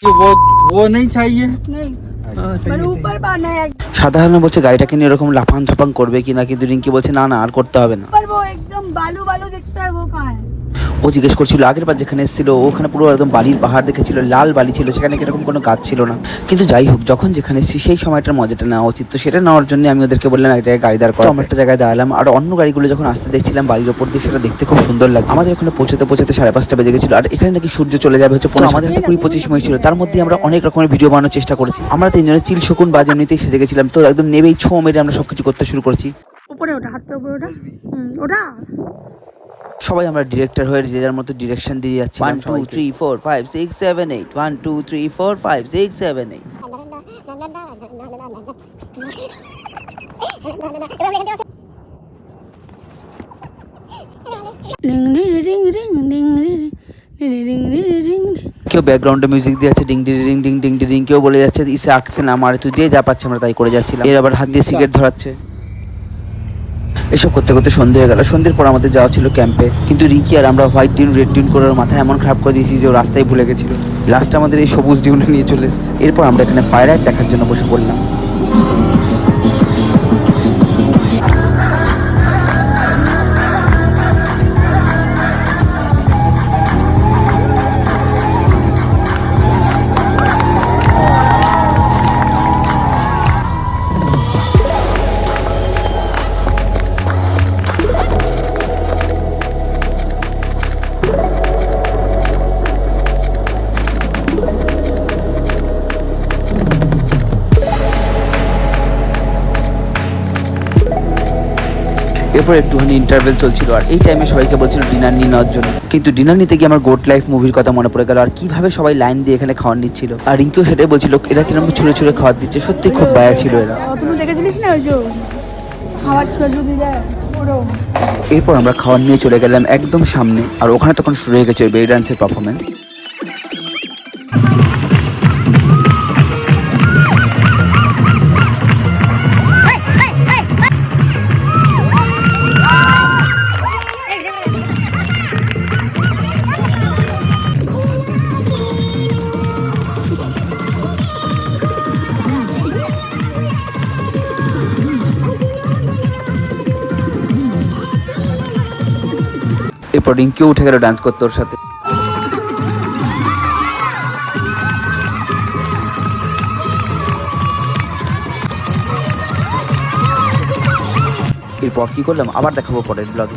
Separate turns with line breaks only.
वो नहीं चाहिए
সাধারণ বলছে গাড়িটাকে নিয়ে এরকম লাফান ঝাপাং করবে কিনা, কিন্তু রিঙ্কি বলছে না না আর করতে হবে না।
একদম বালু বালু দেখতে হয়, ও কায়
ও জিজ্ঞেস করছিল আগের বার যেখানে এসেছিল ওখানে পুরো একদম বালির পাহাড় দেখেছিল, লাল বালি ছিল, সেখানে এরকম কোনো গাছ ছিল না। কিন্তু যাই হোক, যখন যেখানে এসেছি সেই সময়টার মজাটা নেওয়া উচিত, তো সেটা নেওয়ার জন্য আমি ওদেরকে বললাম এক জায়গায় গাড়ি দাঁড় করো। আমরা একটা জায়গায় দাঁড়ালাম, আর অন্য গাড়িগুলো যখন আসতে দেখছিলাম বালির ওপর দিয়ে, সেটা দেখতে খুব সুন্দর লাগছে। আমাদের ওখানে পৌঁছতে 5:30 বেজে গেছিল, আর এখানে নাকি সূর্য চলে যাবে হচ্ছে 15। আমাদের হাতে 20-25 মিনিট ছিল, তার মধ্যে আমরা অনেক রকমের ভিডিও বানানোর চেষ্টা করেছি। আমরা তিনজনে চিল শকুন বাজ এমনিতেই সেজে গেছিলাম, তো একদম নেবেই ছো মেরে আমরা সবকিছু করতে শুরু করেছি।
উপরে ওটা, হাতটা উপরে ওটা, ওটা
সবাই আমরা ডিরেক্টর হয়ে যে যার মতো ডিরেকশন দিয়ে যাচ্ছি। 1 2 3 4 5 6 7 8 1 2 3 4 5 6 7 8। কেউ ব্যাকগ্রাউন্ডে মিউজিক দিয়ে আছে, ding ding ding ding ding ding. কেউ বলে যাচ্ছে ইসে আঁকছে না আমার, তুই যে যা পাচ্ছে আমরা তাই করে যাচ্ছিলাম। এর আবার হাত দিয়ে সিগারেট ধরাচ্ছে। এসব করতে করতে সন্ধে হয়ে গেল। সন্ধ্যের পর আমাদের যাওয়া ছিল ক্যাম্পে, কিন্তু রিকি আর আমরা হোয়াইট ডিউন রেড ডিউন করার মাথায় এমন খারাপ করে দিয়েছি যে ও রাস্তায় ভুলে গেছিল। লাস্ট আমাদের এই সবুজ ডিউনে নিয়ে চলে এসেছে। এরপর আমরা এখানে ফায়ার আর্ট দেখার জন্য বসে পড়লাম। এরপর একটুখানি ইন্টারভেল চলছিল, আর এই টাইমে সবাইকে বলছিল ডিনার নিয়ে নেওয়ার জন্য। কিন্তু ডিনার নিতে গিয়ে আমার গোট লাইফ মুভির কথা মনে পড়ে গেল, আর কিভাবে সবাই লাইন দিয়ে এখানে খাওয়ার নিচ্ছিল। আর রিঙ্কিও সেটাই বলছিল এরা কিরকম ছুঁড়ে ছুঁড়ে খাওয়ার দিচ্ছে, সত্যি খুব বায়া ছিল এরা। এরপর আমরা খাওয়ার নিয়ে চলে গেলাম একদম সামনে, আর ওখানে তখন শুরু হয়ে গেছে বেলি ডান্সের পারফরমেন্স। এরপর রিঙ্কিও উঠে গেল ডান্স করতে ওর সাথে। এরপর কি করলাম আবার দেখাবো পরের ব্লগে।